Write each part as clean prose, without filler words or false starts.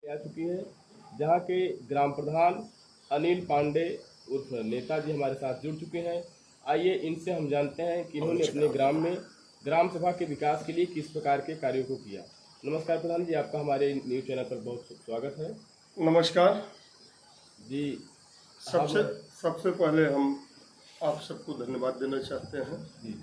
आ चुकी है, जहां के ग्राम प्रधान अनिल पांडे उर्फ नेताजी हमारे साथ जुड़ चुके हैं। आइए इनसे हम जानते हैं कि इन्होंने अपने ग्राम में ग्राम सभा के विकास के लिए किस प्रकार के कार्यों को किया। नमस्कार प्रधान जी, आपका हमारे न्यूज चैनल पर बहुत स्वागत है। नमस्कार जी सबसे सबसे पहले हम आप सबको धन्यवाद देना चाहते हैं जी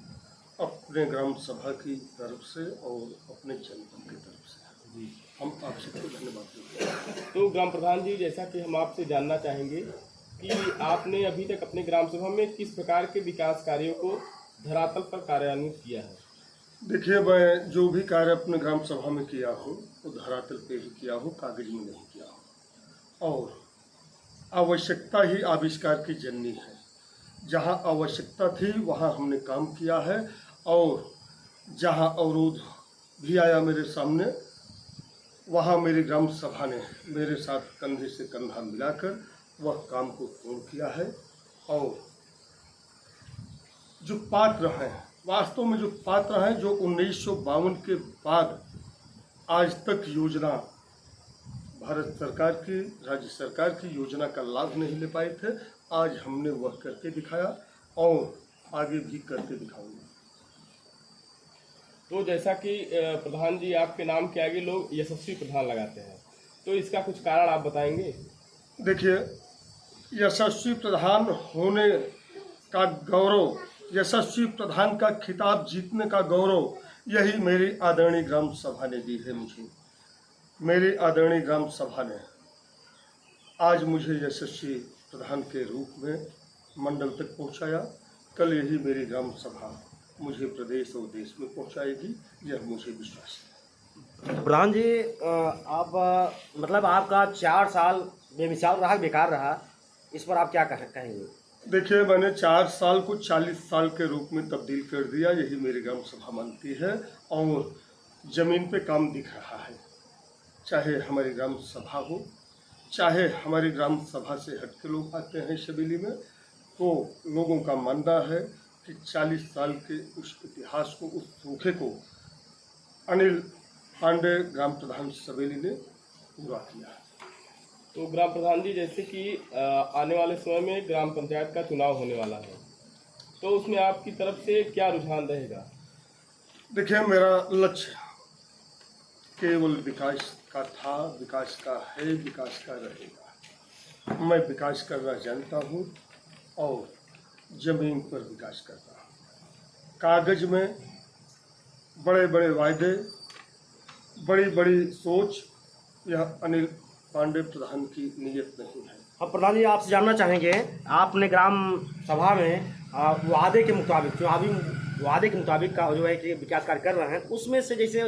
अपने ग्राम सभा की तरफ से और अपने जनपद की तरफ से जी हम आप सबको धन्यवाद देते हैं। तो ग्राम प्रधान जी, जैसा कि हम आपसे जानना चाहेंगे कि आपने अभी तक अपने ग्राम सभा में किस प्रकार के विकास कार्यों को धरातल पर कार्यान्वित किया है। देखिए, मैं जो भी कार्य अपने ग्राम सभा में किया हूँ वो धरातल पे ही किया हूँ, कागज में नहीं किया हूँ। और आवश्यकता ही आविष्कार की जननी है। जहाँ आवश्यकता थी वहाँ हमने काम किया है, और जहाँ अवरोध भी आया मेरे सामने वहाँ मेरी ग्राम सभा ने मेरे साथ कंधे से कंधा मिलाकर वह काम को पूर्ण किया है। और जो पात्र हैं, वास्तव में जो पात्र हैं, जो 1952 के बाद आज तक योजना, भारत सरकार की, राज्य सरकार की योजना का लाभ नहीं ले पाए थे, आज हमने वह करके दिखाया और आगे भी करके दिखाऊंगा। तो जैसा कि प्रधान जी, आपके नाम के आगे लोग यशस्वी प्रधान लगाते हैं, तो इसका कुछ कारण आप बताएंगे। देखिए, यशस्वी प्रधान होने का गौरव, यशस्वी प्रधान का खिताब जीतने का गौरव यही मेरी आदरणीय ग्राम सभा ने दी है मुझे। मेरी आदरणीय ग्राम सभा ने आज मुझे यशस्वी प्रधान के रूप में मंडल तक पहुंचाया। कल यही मेरी ग्राम सभा मुझे प्रदेश और देश में पहुंचाएगी, यह मुझे विश्वास है। प्रधान जी, आप मतलब आपका 4 साल बेमिसाल रहा, बेकार रहा, इस पर आप क्या कहेंगे। देखिए, मैंने 4 साल को 40 साल के रूप में तब्दील कर दिया, यही मेरी ग्राम सभा मानती है। और ज़मीन पे काम दिख रहा है, चाहे हमारी ग्राम सभा हो, चाहे हमारी ग्राम सभा से हट के लोग आते हैं शबीली में, तो लोगों का मानना है कि 40 साल के उस इतिहास को, उस सूखे को अनिल पांडे ग्राम प्रधान सवेली ने पूरा किया है। तो ग्राम प्रधान जी, जैसे कि आने वाले समय में ग्राम पंचायत का चुनाव होने वाला है, तो उसमें आपकी तरफ से क्या रुझान रहेगा। देखिए, मेरा लक्ष्य केवल विकास का था, विकास का है, विकास का रहेगा। मैं विकास करना जानता हूँ और जमीन पर विकास करता हूँ। कागज में बड़े बड़े वायदे, बड़ी बड़ी सोच, यह अनिल पांडे प्रधान की नीयत नहीं है। अब प्रधान जी, आपसे जानना चाहेंगे, आपने ग्राम सभा में वादे के मुताबिक, चुनावी वादे के मुताबिक का जो है कि विकास कार्य कर रहे हैं, उसमें से जैसे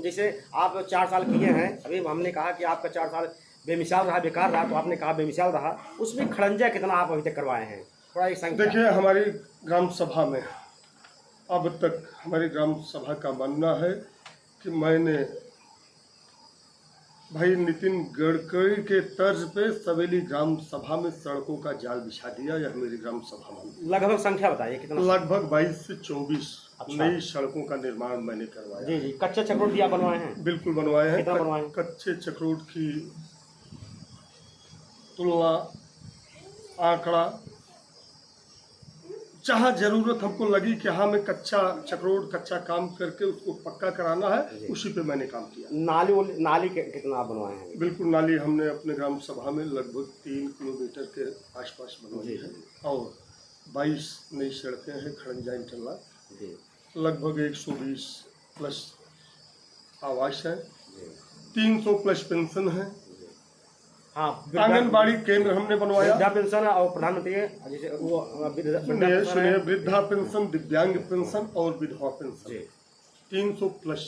जैसे आप 4 साल किए हैं, अभी हमने कहा कि आपका 4 साल बेमिसाल रहा, बेकार रहा, तो आपने कहा बेमिसाल रहा, उसमें खड़ंजा कितना आप अभी तक करवाए हैं, थोड़ा एक संख्या। देखिए, हमारी ग्राम सभा में अब तक हमारी ग्राम सभा का मानना है कि मैंने भाई नितिन गडकरी के तर्ज पे सवेली ग्राम सभा में सड़कों का जाल बिछा दिया। यह मेरी ग्राम सभा में लगभग संख्या बताइए कितना। लगभग 22 से 24 अच्छा। नई सड़कों का निर्माण मैंने करवाया। जी जी, कच्चे चक्रोट भी आप बनवाए हैं। बिल्कुल बनवाए हैं। कितना बनवाए हैं? कच्चे चक्रोट की तुलना, आंकड़ा, जहाँ जरूरत हमको लगी कि हाँ मैं कच्चा चक्रोट, कच्चा काम करके उसको पक्का कराना है, उसी पे मैंने काम किया। नाली कितना आप बनवाए हैं। बिल्कुल, नाली हमने अपने ग्राम सभा में लगभग 3 किलोमीटर के आसपास बनवाई है, और 22 नई सड़कें हैं, खड़ंजा इंटरलॉक, लगभग 120 प्लस आवास है, 300 प्लस पेंशन है। हाँ, आंगनबाड़ी केंद्र हमने बनवाया। वृद्धा पेंशन और प्रधानमंत्री जैसे वो सुनिए, वृद्धा पेंशन, दिव्यांग पेंशन और विधवा पेंशन, 300 प्लस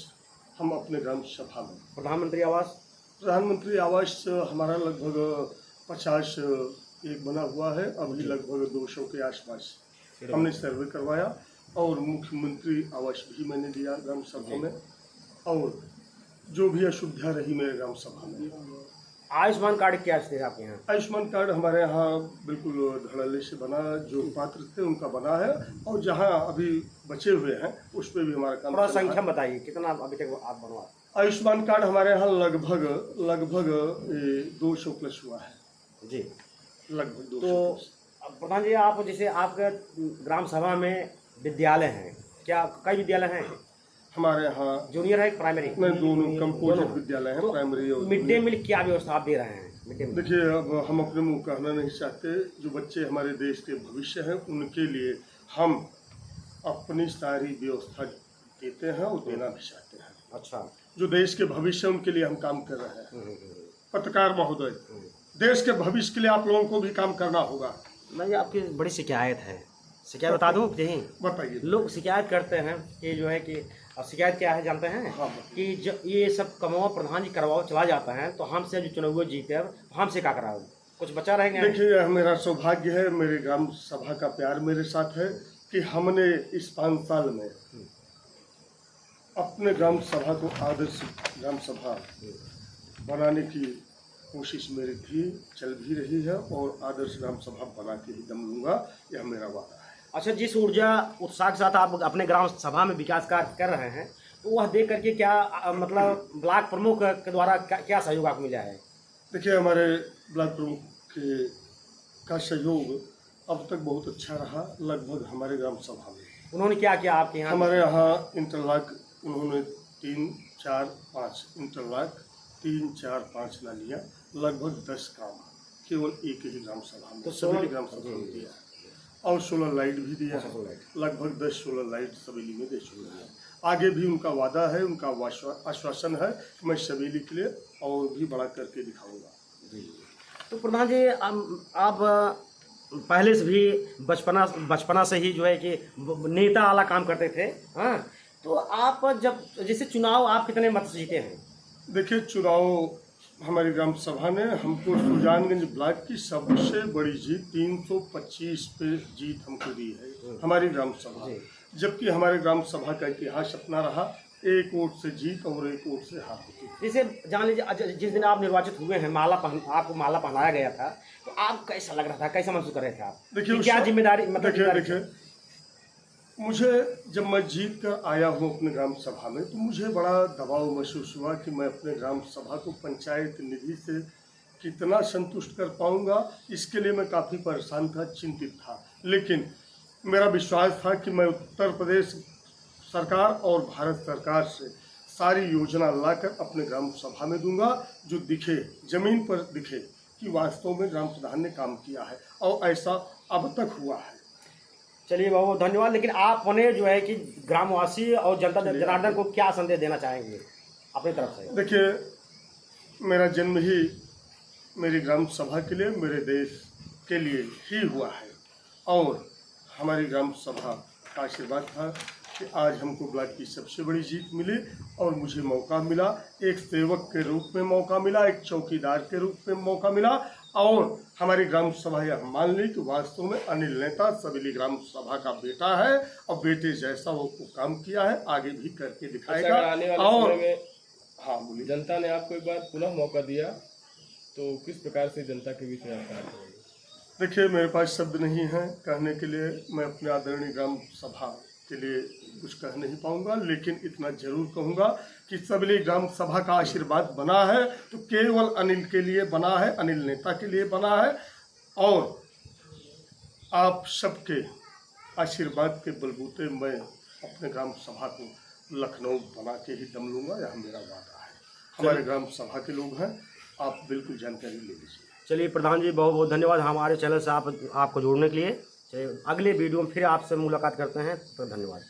हम अपने ग्राम सभा में। प्रधानमंत्री आवास हमारा लगभग 50 एक बना हुआ है, अभी लगभग 200 के आसपास हमने सर्वे करवाया। और मुख्यमंत्री आवास भी मैंने दिया ग्राम सभा में, और जो भी अशुद्धियाँ रही मेरे ग्राम सभा में। आयुष्मान कार्ड क्या स्थिति है आपके यहाँ। आयुष्मान कार्ड हमारे यहाँ बिल्कुल धड़ल्ले से बना, जो पात्र थे उनका बना है, और जहाँ अभी बचे हुए हैं उस पर भी हमारा काम। थोड़ा संख्या बताइए कितना अभी तक आप बनवा। आयुष्मान कार्ड हमारे यहाँ लगभग 200 प्लस हुआ है, जी। लगभग 200 तो प्लस। प्रधान जी, आप जैसे आपके ग्राम सभा में विद्यालय हैं, क्या कई विद्यालय हैं? हमारे यहाँ जूनियर है, प्राइमरी? नहीं, दोनों कंपोजिट विद्यालय हैं, तो प्राइमरी और मिड डे मील क्या व्यवस्था आप दे रहे हैं? मिड डे मील देखिए, अब हम अपने मुंह कहना नहीं चाहते। जो बच्चे हमारे देश के भविष्य हैं उनके लिए हम अपनी सारी व्यवस्था देते हैं और देना भी चाहते हैं। अच्छा। जो देश के भविष्य है उनके लिए हम काम कर रहे हैं। पत्रकार महोदय, देश के भविष्य के लिए आप लोगों को भी काम करना होगा। नहीं, आपकी बड़ी शिकायत है। शिकायत बता दूं यहीं? बताइए। लोग शिकायत करते हैं कि जो है कि, अब शिकायत क्या है जानते हैं? हाँ। कि जब ये सब कमाओ प्रधान जी करवाओ चला जाता है तो हमसे जो चुनाव जीते अब हमसे क्या कराओ, कुछ बचा रहेंगे? देखिए, यह मेरा सौभाग्य है, मेरे ग्राम सभा का प्यार मेरे साथ है कि हमने इस 5 साल में अपने ग्राम सभा को आदर्श ग्राम सभा बनाने की कोशिश मेरी थी, चल भी रही है और आदर्श ग्राम सभा बना के ही दम लूंगा, यह मेरा वादा है। अच्छा, जिस ऊर्जा उत्साह के साथ आप अपने ग्राम सभा में विकास कार्य कर रहे हैं, तो वह देख करके क्या मतलब ब्लॉक प्रमुख के द्वारा क्या सहयोग आपको मिला है? देखिए, हमारे ब्लॉक प्रमुख का सहयोग अब तक बहुत अच्छा रहा। लगभग हमारे ग्राम सभा में उन्होंने क्या किया आपके यहाँ? हमारे यहाँ इंटरलॉक उन्होंने 3, 4, 5 इंटरलॉक, 3, 4, 5 नालियाँ, लगभग 10 काम केवल एक ही ग्राम सभा में, तो सभी ग्राम सभा में दिया है। और सोलर लाइट भी दिया है, लगभग 10 सोलर लाइट सवेली में दे चुके हैं। आगे भी उनका वादा है, उनका आश्वासन है कि मैं सवेली के लिए और भी बड़ा करके दिखाऊंगा। तो प्रधान जी, आप पहले से भी बचपना से ही जो है कि नेता वाला काम करते थे, हाँ? तो आप जब जैसे चुनाव आप कितने मत से जीते हैं? देखिए, चुनाव हमारी ग्राम सभा ने हमको सुजानगंज ब्लॉक की सबसे बड़ी जीत 325 पे जीत हमको दी है हमारी ग्राम सभा, जबकि हमारे ग्राम सभा का इतिहास अपना रहा 1 वोट से जीत और 1 वोट से हार होती। जैसे जान लीजिए, जिस दिन आप निर्वाचित हुए हैं, आपको माला पहनाया गया था, तो आप कैसा लग रहा था, कैसा महसूस कर रहे थे आप? देखिए, क्या जिम्मेदारी मतलब? देखिए, मुझे जब मैं जीत कर आया हूँ अपने ग्राम सभा में, तो मुझे बड़ा दबाव महसूस हुआ कि मैं अपने ग्राम सभा को पंचायत निधि से कितना संतुष्ट कर पाऊंगा। इसके लिए मैं काफ़ी परेशान था, चिंतित था, लेकिन मेरा विश्वास था कि मैं उत्तर प्रदेश सरकार और भारत सरकार से सारी योजना लाकर अपने ग्राम सभा में दूंगा, जो दिखे, जमीन पर दिखे कि वास्तव में ग्राम प्रधान ने काम किया है, और ऐसा अब तक हुआ है। चलिए, बहुत बहुत धन्यवाद। लेकिन आपने जो है कि ग्रामवासी और जनता जनार्दन को क्या संदेश देना चाहेंगे अपनी तरफ से? देखिए, मेरा जन्म ही मेरी ग्राम सभा के लिए, मेरे देश के लिए ही हुआ है, और हमारी ग्राम सभा का आशीर्वाद था कि आज हमको ब्लॉक की सबसे बड़ी जीत मिली और मुझे मौका मिला, एक सेवक के रूप में मौका मिला, एक चौकीदार के रूप में मौका मिला, और हमारी ग्राम सभा यह मान ली कि वास्तव में अनिल नेता सवेली ग्राम सभा का बेटा है और बेटे जैसा वो काम किया है आगे भी करके दिखाएगा। आने वाले और समय में हाँ, बोलिए। जनता ने आपको एक बार पुनः मौका दिया, तो किस प्रकार से जनता के बीच में आप कार्य करेंगे? देखिए, मेरे पास शब्द नहीं है कहने के लिए, मैं अपने आदरणीय ग्राम सभा के लिए कुछ कह नहीं पाऊंगा, लेकिन इतना जरूर कहूंगा कि सवेली ग्राम सभा का आशीर्वाद बना है तो केवल अनिल के लिए बना है, अनिल नेता के लिए बना है, और आप सबके आशीर्वाद के बलबूते मैं अपने ग्राम सभा को लखनऊ बना के ही दम लूंगा, यह मेरा वादा है। हमारे ग्राम सभा के लोग हैं, आप बिल्कुल जानकारी ले लीजिए। चलिए प्रधान जी, बहुत बहुत धन्यवाद हमारे चैनल से आपको जोड़ने के लिए। चलिए, अगले वीडियो में फिर आपसे मुलाकात करते हैं, तो धन्यवाद।